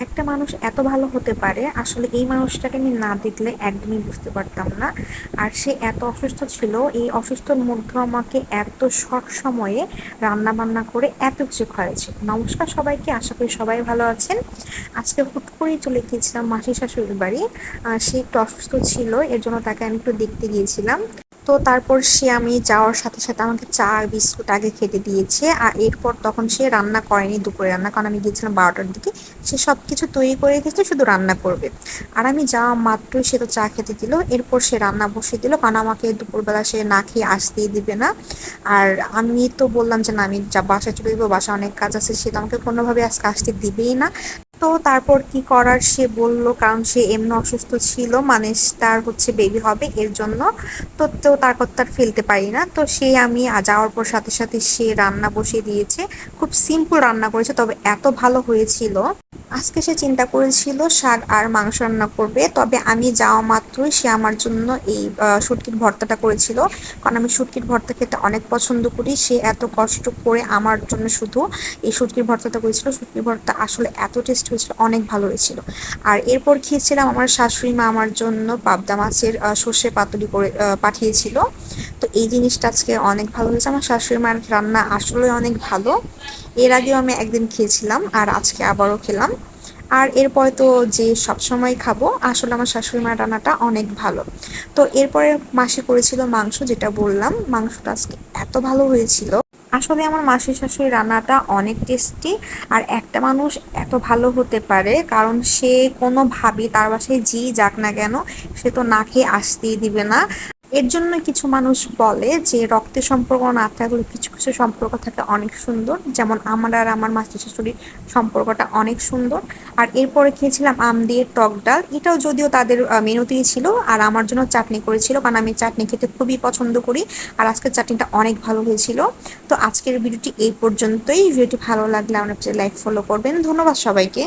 একটা মানুষ এত ভালো হতে পারে, আসলে এই মানুষটাকে আমি না দেখলে একদমই বুঝতে পারতাম না। আর সে এত অসুস্থ ছিল, এই অসুস্থর মধ্যে আমাকে এত শর্ট সময়ে রান্না বান্না করে এত কিছু খাওয়াইছে। নমস্কার সবাইকে, আশা করি সবাই ভালো আছেন। আজকে হুট করেই চলে গিয়েছিলাম মাসির শাশুড়ির বাড়ি। সে একটু অসুস্থ ছিল, এর জন্য তাকে আমি একটু দেখতে গিয়েছিলাম। তো তারপর সে আমি যাওয়ার সাথে সাথে আমাকে চা আর বিস্কুট আগে খেতে দিয়েছে, আর এরপর তখন সে রান্না করেনি দুপুরে রান্না, কারণ আমি গিয়েছিলাম 12টার দিকে। সে সব কিছু তৈরি করে রেখেছে, শুধু রান্না করবে। আর আমি যাওয়া মাত্রই সে তো চা খেতে দিল, এরপর সে রান্না বসিয়ে দিল, কারণ আমাকে দুপুরবেলা সে না খেয়ে আসতেই দিবে না। আর আমি তো বললাম যে না, আমি যা বাসায় চলে যাবো, বাসা অনেক কাজ আছে, সে তো আমাকে কোনোভাবে আজকে আসতে দিবেই না। তো তারপর কি করার, সে বলল, কারণ সে এমনি অসুস্থ ছিল, মানে তার হচ্ছে বেবি হবে এর জন্য। তো তার কথা আর ফেলতে পারি না, তো সে আমি যাওয়ার পর সাথে সাথে সে রান্না বসিয়ে দিয়েছে। খুব সিম্পল রান্না করেছে, তবে এত ভালো হয়েছিল। আজকে সে চিন্তা করেছিল শাক আর মাংস রান্না করবে, তবে আমি যাওয়া মাত্রই সে আমার জন্য এই শুটকির ভর্তাটা করেছিল। কারণ আমি শুটকির ভর্তা খেতে অনেক পছন্দ করি, সে এত কষ্ট করে আমার জন্য শুধু এই শুটকির ভর্তাটা করেছিল। শুটকির ভর্তা আসলে এত টেস্ট হয়েছিল, অনেক ভালো হয়েছিল। আর এরপর খেয়েছিলাম আমার শাশুড়ি মা আমার জন্য পাবদা মাছের সর্ষে পাতুরি করে পাঠিয়েছিল। তো এই জিনিসটা আজকে অনেক ভালো হয়েছে, আমার শাশুড়ি মার রান্না আসলে অনেক ভালো। এর আগেও আমি একদিন খেয়েছিলাম, আর আজকে আবারও খেলাম। আর এরপরে তো যে সবসময় খাবো, আসলে আমার শাশুড়ি মার রান্নাটা অনেক ভালো। তো এরপরে মাসি করেছিল মাংস, যেটা বললাম, মাংসটা আজকে এত ভালো হয়েছিল। আসলে আমার মাসির শাশুড়ি রান্নাটা অনেক টেস্টি। আর একটা মানুষ এত ভালো হতে পারে, কারণ সে কোনোভাবেই তার বাসায় যেই যাক না কেন, সে তো না খেয়ে আসতেই দিবে না। এর জন্য কিছু মানুষ বলে যে রক্তের সম্পর্ক না থাকলে কিছু কিছু সম্পর্ক থাকে অনেক সুন্দর, যেমন আমার আর আমার মাসি শাশুড়ির সম্পর্কটা অনেক সুন্দর। আর এরপরে খেয়েছিলাম আম দিয়ে টক ডাল, এটাও যদিও তাদের মেনুতেই ছিল। আর আমার জন্য চাটনি করেছিল, কারণ আমি চাটনি খেতে খুবই পছন্দ করি। আর আজকের চাটনিটা অনেক ভালো হয়েছিল। তো আজকের ভিডিওটি এই পর্যন্তই। ভিডিওটি ভালো লাগলে আমার লাইক ফলো করবেন। ধন্যবাদ সবাইকে।